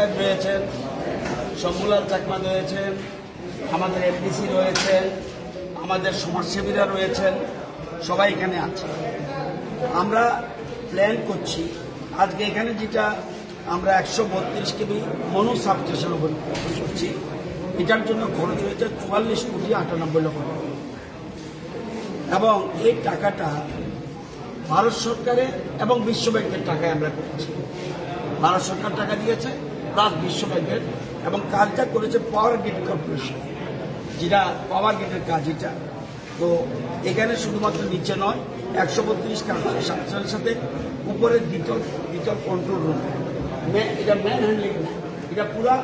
সাহেব রয়েছেন, শম্ভুলাল চাকমা রয়েছেন, আমাদের এফডিসি রয়েছেন, আমাদের সমাজসেবীরা রয়েছেন, সবাই এখানে আছে। আমরা প্ল্যান করছি আজকে এখানে যেটা আমরা 132 কেবি মনু সাবস্টেশন করছি, এটার জন্য খরচ হয়েছে 44,98,00,000 টাকা এবং এই টাকাটা ভারত সরকারের এবং বিশ্ব ব্যাংকের টাকায় আমরা করছি। ভারত সরকার টাকা দিয়েছে প্লাস বিশ্ব ব্যাংকের, এবং কাজটা করেছে পাওয়ার গ্রিড কর্পোরেশন, যেটা পাওয়ার গ্রিডের কাজ এটা। তো এখানে শুধুমাত্র নিচে নয়, 132 সাবস্টেশনের সাথে উপরে দ্বিতল কন্ট্রোল রুম, এটা ম্যান হ্যান্ডলিং না, এটা পুরা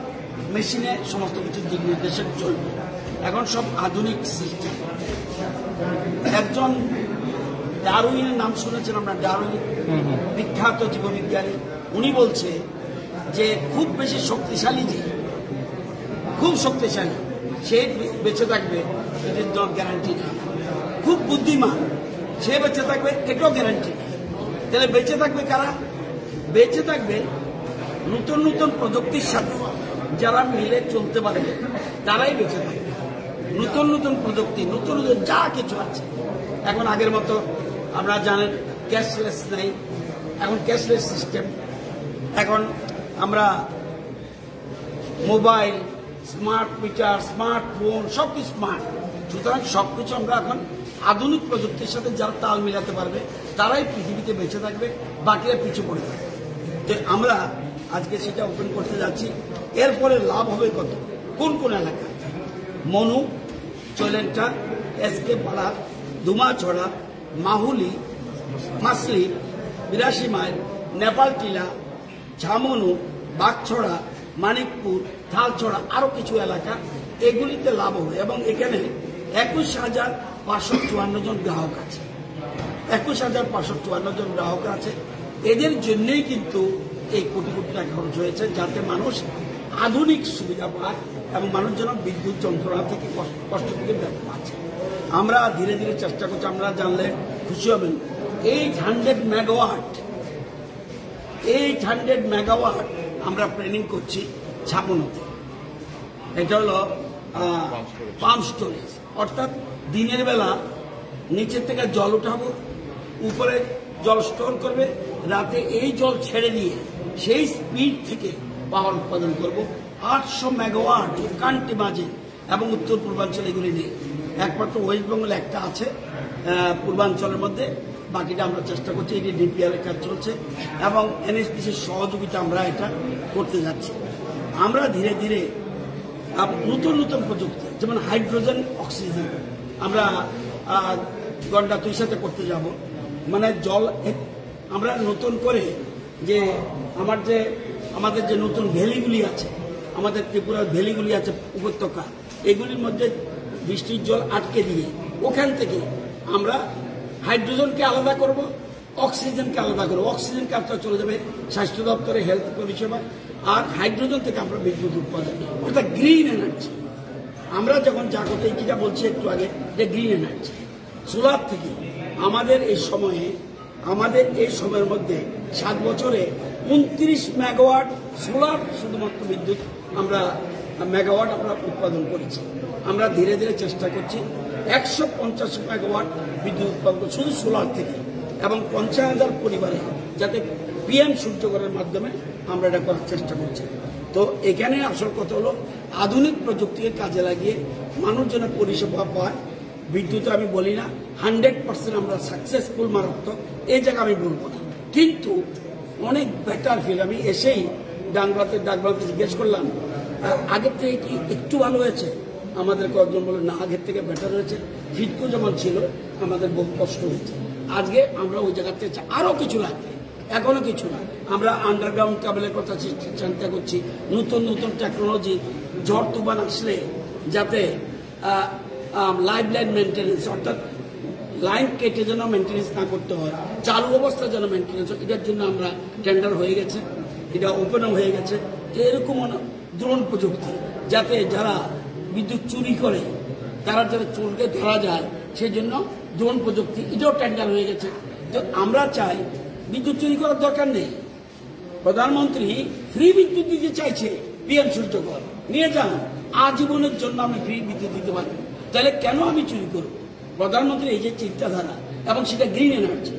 মেশিনে সমস্ত কিছু দিক নির্দেশন চলবে। এখন সব আধুনিক সিস্টেম। একজন ডারউইনের নাম শুনেছেন আমরা, ডারউইন বিখ্যাত জীববিজ্ঞানী, উনি বলছে যে খুব বেশি শক্তিশালী, যে খুব শক্তিশালী সে বেঁচে থাকবে, এটার গ্যারান্টি নেই। খুব বুদ্ধিমান সে বেঁচে থাকবে, এটাও গ্যারান্টি নেই। তাহলে বেঁচে থাকবে কারা? বেঁচে থাকবে নতুন নতুন প্রযুক্তির সাথে যারা মিলে চলতে পারবে, তারাই বেঁচে থাকবে। নতুন নতুন প্রযুক্তি, নতুন নতুন যা কিছু আছে। এখন আগের মতো আপনারা জানেন ক্যাশলেস নেই, এখন ক্যাশলেস সিস্টেম। এখন আমরা মোবাইল, স্মার্ট মিটার, স্মার্টফোন, সবকিছু স্মার্ট। সুতরাং সবকিছু আমরা এখন আধুনিক প্রযুক্তির সাথে যারা তাল মিলাতে পারবে, তারাই পৃথিবীতে বেঁচে থাকবে, বাকিরা পিছু পড়ে থাকবে। তো আমরা আজকে সেটা ওপেন করতে যাচ্ছি। এরপরে লাভ হবে কত, কোন কোন এলাকায়? মনু, চৈলেন্টা, এসকে পাড়া, ধুমাছড়া, মাহুলি, মাসলি, 82 মাইল, নেপাল টিলা, ঝামনু, বাগছড়া, মানিকপুর, থালছড়া, আরো কিছু এলাকা, এগুলিতে লাভ হবে। এবং এখানে 21,554 জন গ্রাহক আছে। 21,554 জন গ্রাহক আছে। এদের জন্যই কিন্তু এই কোটি কোটি টাকা খরচ হয়েছে, যাতে মানুষ আধুনিক সুবিধা পায় এবং মানুষ যেন বিদ্যুৎ যন্ত্রণা থেকে কষ্ট থেকে বেরোতে পারছে। আমরা ধীরে ধীরে চেষ্টা করছি, আমরা জানলে খুশি হবেন, 800 মেগাওয়াট আমরা প্ল্যানিং করছি ছাপনতে। এটা হলো পাম্প স্টোরেজ, অর্থাৎ দিনের বেলা নিচের থেকে জল উঠাবো, উপরে জল স্টোর করবে, রাতে এই জল ছেড়ে দিয়ে সেই স্পিড থেকে পাওয়ার উৎপাদন করব। 800 মেগাওয়াট কান্টি মাঝে এবং উত্তর পূর্বাঞ্চল এগুলি নিয়ে। একমাত্র ওয়েস্ট বেঙ্গল একটা আছে পূর্বাঞ্চলের মধ্যে, বাকিটা আমরা চেষ্টা করছি। এটি ডিপিআর এর কাজ চলছে এবং এনএসপিসির সহযোগিতা আমরা এটা করতে যাচ্ছি। আমরা ধীরে ধীরে নতুন নতুন প্রযুক্তি, যেমন হাইড্রোজেন অক্সিজেন, আমরা ঘন্টা 2 সাথে করতে যাব। মানে জল আমরা নতুন করে যে আমাদের যে নতুন ভ্যালিগুলি আছে, আমাদের ত্রিপুরার ভ্যালিগুলি আছে উপত্যকা, এগুলির মধ্যে বৃষ্টির জল আটকে দিয়ে ওখান থেকে আমরা হাইড্রোজেনকে আলাদা করব, অক্সিজেনকে আলাদা করবো। অক্সিজেন কাজটা চলে যাবে স্বাস্থ্য দপ্তরে, হেলথ পরিষেবা, আর হাইড্রোজেন থেকে আমরা বিদ্যুৎ উৎপাদন, অর্থাৎ গ্রিন এনার্জি। আমরা যখন যা কথা যেটা বলছি একটু আগে, যে গ্রিন এনার্জি সোলার থেকে আমাদের এই সময়ের মধ্যে 7 বছরে 29 মেগাওয়াট সোলার শুধুমাত্র বিদ্যুৎ মেগাওয়াট আমরা উৎপাদন করেছি। আমরা ধীরে ধীরে চেষ্টা করছি 150 মেগাওয়াট বিদ্যুৎ উৎপাদন শুধু সোলার থেকে, এবং 50,000 পরিবারে যাতে পিএম সূর্যঘরের মাধ্যমে আমরা এটা করার চেষ্টা করছি। তো এখানে আসল কথা হলো আধুনিক প্রযুক্তিকে কাজে লাগিয়ে মানুষ যেন পরিষেবা পায়। বিদ্যুৎ আমি বলি না 100% আমরা সাকসেসফুল মারাত্মক, এই জায়গা আমি বলবো না, কিন্তু অনেক বেটার ফিল। আমি এসেই ডাকবাংলাতে জিজ্ঞেস করলাম আগের থেকে কি একটু ভালো হয়েছে? আমাদের কয়েকজন বলে না, আগের থেকে বেটার হয়েছে। ফিটকো যেমন ছিল আমাদের বহু কষ্ট হয়েছে, আজকে আমরা ওই জায়গাতে আরো কিছু লাগবে, এখনো কিছু না। আমরা আন্ডারগ্রাউন্ড কেবলের কথা চিন্তা করছি, নতুন নতুন টেকনোলজি, ঝড় তুফান আসলে যাতে লাইফ লাইন মেনটেন্যান্স, অর্থাৎ লাইন কেটে যেন মেনটেন্যান্স না করতে হয়, চালু অবস্থা যেন মেনটেন্যান্স হয়, এটার জন্য আমরা টেন্ডার হয়ে গেছে, এটা ওপেনও হয়ে গেছে। তো এরকম ড্রোন প্রযুক্তি, যাতে যারা বিদ্যুৎ চুরি করে তারা যাতে চোরকে ধরা যায়, সেই জন্য ড্রোন প্রযুক্তি, এটাও টেন্ডার হয়ে গেছে। তো আমরা চাই বিদ্যুৎ চুরি করার দরকার নেই, প্রধানমন্ত্রী ফ্রি বিদ্যুৎ দিতে চাইছে পিএম সূর্যকর, নিয়ে যান, আজীবনের জন্য আমি ফ্রি বিদ্যুৎ দিতে পারি। তাহলে কেন আমি চুরি করব? প্রধানমন্ত্রী এই যে চিন্তাধারা, এবং সেটা গ্রিন এনার্জি।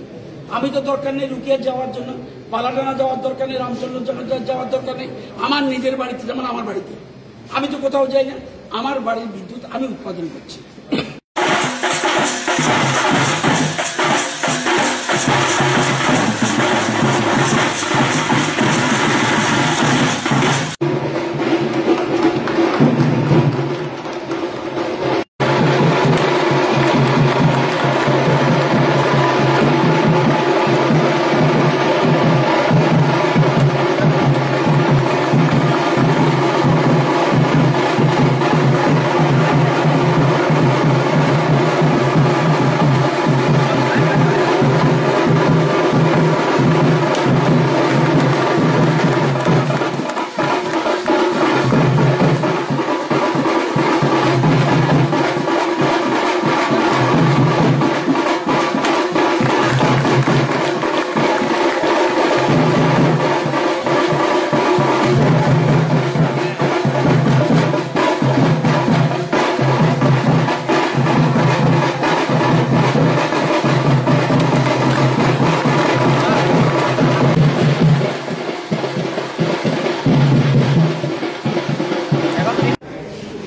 আমি তো দরকার নেই রুকিয়া যাওয়ার জন্য, পালাটানা যাওয়ার দরকার নেই, রামচন্দ্র যাওয়ার দরকার নেই। আমার নিজের বাড়িতে, যেমন আমার বাড়িতে আমি তো কোথাও যাই না, আমার বাড়ির বিদ্যুৎ আমি উৎপাদন করছি।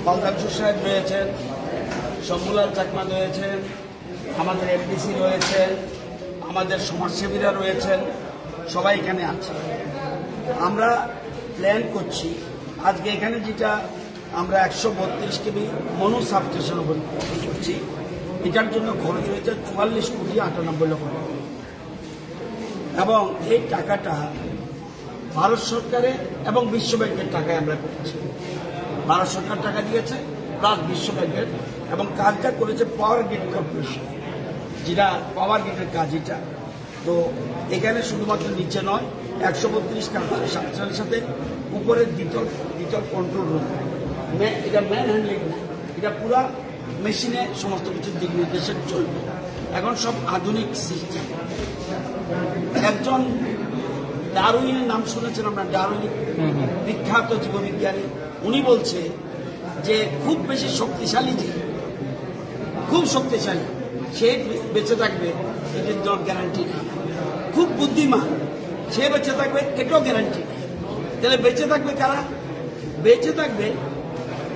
পালদাংশু সাহেব রয়েছেন, শম্ভুলাল চাকমা রয়েছেন, আমাদের এফডিসি রয়েছেন, আমাদের সমাজসেবীরা রয়েছেন, সবাই এখানে আছে। আমরা প্ল্যান করছি আজকে এখানে যেটা আমরা 132 কেবি মনু সাবস্টেশন ওপেন করছি, এটার জন্য খরচ হয়েছে 44,98 লক্ষ টাকা, এবং এই টাকাটা ভারত সরকারের এবং বিশ্ব ব্যাংকের টাকায় আমরা করছি। ভারত সরকার টাকা দিয়েছে প্লাস বিশ্ব ব্যাংকের, এবং কাজটা করেছে পাওয়ার গ্রিড কর্পোরেশন, যেটা পাওয়ার গ্রিডের কাজ এটা। তো এখানে শুধুমাত্র নিচে নয়, 132 সালের সাথে উপরের দ্বিতল কন্ট্রোল রুম, এটা ম্যান হ্যান্ডলিং না, এটা পুরা মেশিনে সমস্ত কিছু দিক নির্দেশে চলবে। এখন সব আধুনিক সিস্টেম। একজন ডারউইনের নাম শুনেছেন আমরা, ডারউইন বিখ্যাত জীববিজ্ঞানী, উনি বলছে যে খুব বেশি শক্তিশালী, যে খুব শক্তিশালী সে বেঁচে থাকবে, এটার জন্য গ্যারান্টি নেই। খুব বুদ্ধিমান সে বেঁচে থাকবে, এটাও গ্যারান্টি নেই। তাহলে বেঁচে থাকবে কারা? বেঁচে থাকবে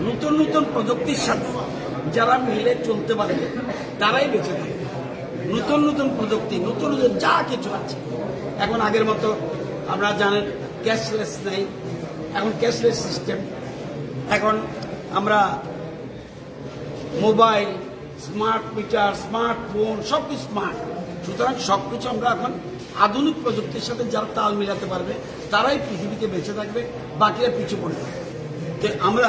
নতুন নতুন প্রযুক্তির সাথে যারা মিলে চলতে পারবে, তারাই বেঁচে থাকবে। নতুন নতুন প্রযুক্তি, নতুন নতুন যা কিছু আছে। এখন আগের মতো আমরা জানেন ক্যাশলেস নেই, এখন ক্যাশলেস সিস্টেম। এখন আমরা মোবাইল, স্মার্ট মিটার, স্মার্টফোন, সবকিছু স্মার্ট। সুতরাং সবকিছু আমরা এখন আধুনিক প্রযুক্তির সাথে যারা তাল মিলাতে পারবে, তারাই পৃথিবীতে বেঁচে থাকবে, বাকিরা পিছু পড়ে থাকবে। তো আমরা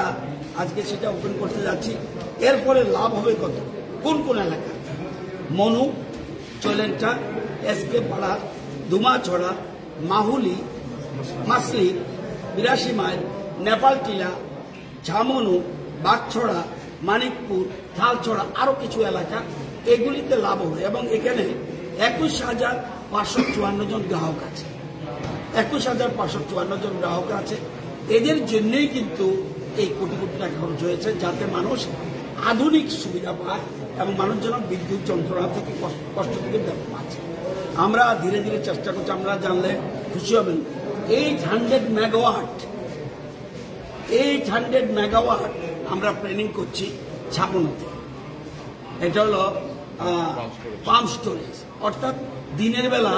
আজকে সেটা ওপেন করতে যাচ্ছি। এর ফলে লাভ হবে কত, কোন কোন এলাকা? মনু, চলেন্টা, এসকে পাড়া, ধুমাছড়া, মাহুলি, মাসলি, 82 মাইল, নেপাল টিলা, ঝামনু, বাগছড়া, মানিকপুর, থালছড়া, আরো কিছু এলাকা, এগুলিতে লাভ হবে। এবং এখানে 21,554 জন গ্রাহক আছে। 21,554 জন গ্রাহক আছে। এদের জন্যই কিন্তু এই কোটি কোটি টাকা খরচ হয়েছে, যাতে মানুষ আধুনিক সুবিধা পায় এবং মানুষ যেন বিদ্যুৎ যন্ত্রণা থেকে কষ্ট থেকে পাচ্ছে। আমরা ধীরে ধীরে চেষ্টা করছি, আমরা জানলে খুশি হবেন, 800 মেগাওয়াট আমরা প্ল্যানিং করছি ছাপনাতে। এটা হলো পাম্প স্টোরেজ, অর্থাৎ দিনের বেলা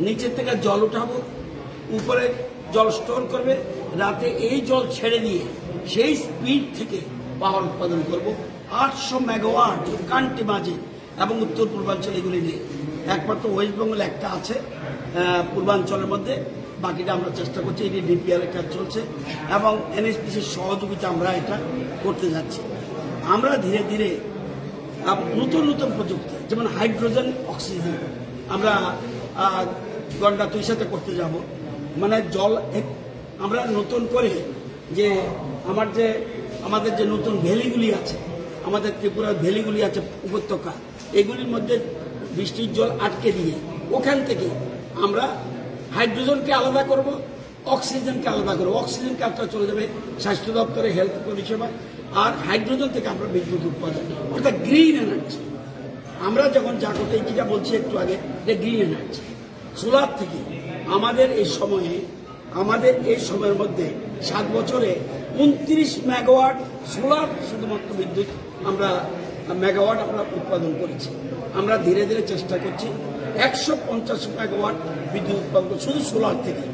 নিচের থেকে জল উঠাবো, উপরে জল স্টোর করবে, রাতে এই জল ছেড়ে দিয়ে সেই স্পিড থেকে পাওয়ার উৎপাদন করব। 800 মেগাওয়াট কান্টি মাঝে এবং উত্তর পূর্বাঞ্চল এগুলি নিয়ে। একমাত্র ওয়েস্ট বেঙ্গল একটা আছে পূর্বাঞ্চলের মধ্যে, বাকিটা আমরা চেষ্টা করছি। এটি ডিপিআর এর কাজ চলছে এবং এনএসপিসির সহযোগিতা আমরা এটা করতে যাচ্ছি। আমরা ধীরে ধীরে নতুন নতুন প্রযুক্তি, যেমন হাইড্রোজেন অক্সিজেন, আমরা গন্ডা তুই সাথে করতে যাব। মানে জল আমরা নতুন করে যে আমাদের যে নতুন ভ্যালিগুলি আছে, আমাদের ত্রিপুরার ভ্যালিগুলি আছে উপত্যকা, এগুলির মধ্যে বৃষ্টির জল আটকে দিয়ে ওখান থেকে আমরা হাইড্রোজেনকে আলাদা করব, অক্সিজেনকে আলাদা করবো। অক্সিজেন কাজটা চলে যাবে স্বাস্থ্য দপ্তরে, হেলথ পরিষেবা, আর হাইড্রোজেন থেকে আমরা বিদ্যুৎ উৎপাদন, অর্থাৎ গ্রিন এনার্জি। আমরা যখন যা করতে যেটা বলছি একটু আগে, যে গ্রিন এনার্জি সোলার থেকে আমাদের এই সময়ের মধ্যে 7 বছরে 29 মেগাওয়াট সোলার শুধুমাত্র বিদ্যুৎ মেগাওয়াট আমরা উৎপাদন করেছি। আমরা ধীরে ধীরে চেষ্টা করছি 150 মেগাওয়াট বিদ্যুৎ উৎপাদন শুধু সোলার থেকে,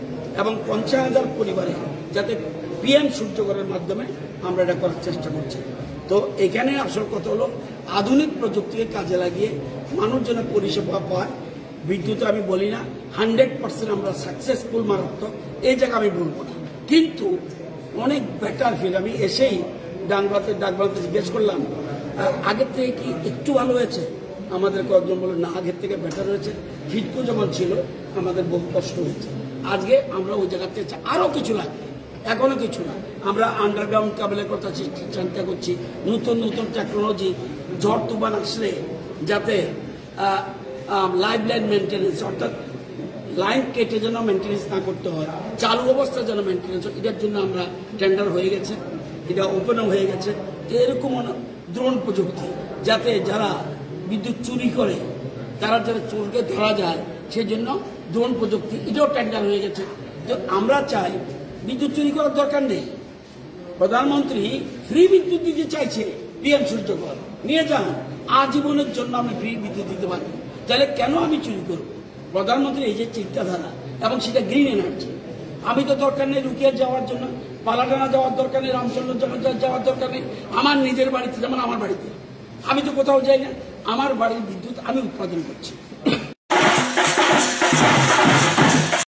এবং 50,000 পরিবারে যাতে PM সূর্যঘরের মাধ্যমে আমরা এটা করার চেষ্টা করছি। তো এখানে আসল কথা হলো আধুনিক প্রযুক্তিকে কাজে লাগিয়ে মানুষ যেন পরিষেবা পায়। বিদ্যুৎ আমি বলি না 100% আমরা সাকসেসফুল মারাত্মক, এই জায়গা আমি বলবো না, কিন্তু অনেক বেটার ফিল। আমি এসেই ডাকবাংলাতে জিজ্ঞেস করলাম আগের থেকে কি একটু ভালো হয়েছে? আমাদের কয়েকজন বলে না, আগের থেকে বেটার হয়েছে। ফিটকো যেমন ছিল আমাদের বহু কষ্ট হয়েছে, আজকে আমরা ওই জায়গা থেকে আরো কিছু লাগবে, এখনো কিছু না। আমরা আন্ডারগ্রাউন্ড কেবলের কথা চিন্তা করছি, নতুন নতুন টেকনোলজি, ঝড় তুফান আসলে যাতে লাইফ লাইন মেনটেন্যান্স, অর্থাৎ লাইন কেটে যেন মেনটেন্যান্স না করতে হয়, চালু অবস্থা যেন মেনটেন্যান্স হয়, এটার জন্য আমরা টেন্ডার হয়ে গেছে, এটা ওপেনও হয়ে গেছে। এরকম ড্রোন প্রযুক্তি, যাতে যারা বিদ্যুৎ চুরি করে তারা যারা চোরকে ধরা যায়, সেই জন্য ড্রোন প্রযুক্তি, এটাও টেন্ডার হয়ে গেছে। তো আমরা চাই বিদ্যুৎ চুরি করার দরকার নেই। প্রধানমন্ত্রী ফ্রি বিদ্যুৎ দিতে চাইছে, PM সূর্যঘর নিয়ে যান, আজীবনের জন্য আমি ফ্রি বিদ্যুৎ দিতে পারি, তাহলে কেন আমি চুরি করব? প্রধানমন্ত্রী এই যে চিন্তাধারা, এবং সেটা গ্রিন এনার্জি। আমি তো দরকার নেই রুকিয়া যাওয়ার জন্য, পালাটানা যাওয়ার দরকার নেই, রামচন্দ্র যাওয়ার দরকার নেই। আমার নিজের বাড়িতে, যেমন আমার বাড়িতে আমি তো কোথাও যাই না, আমার বাড়ির বিদ্যুৎ আমি উৎপাদন করছি।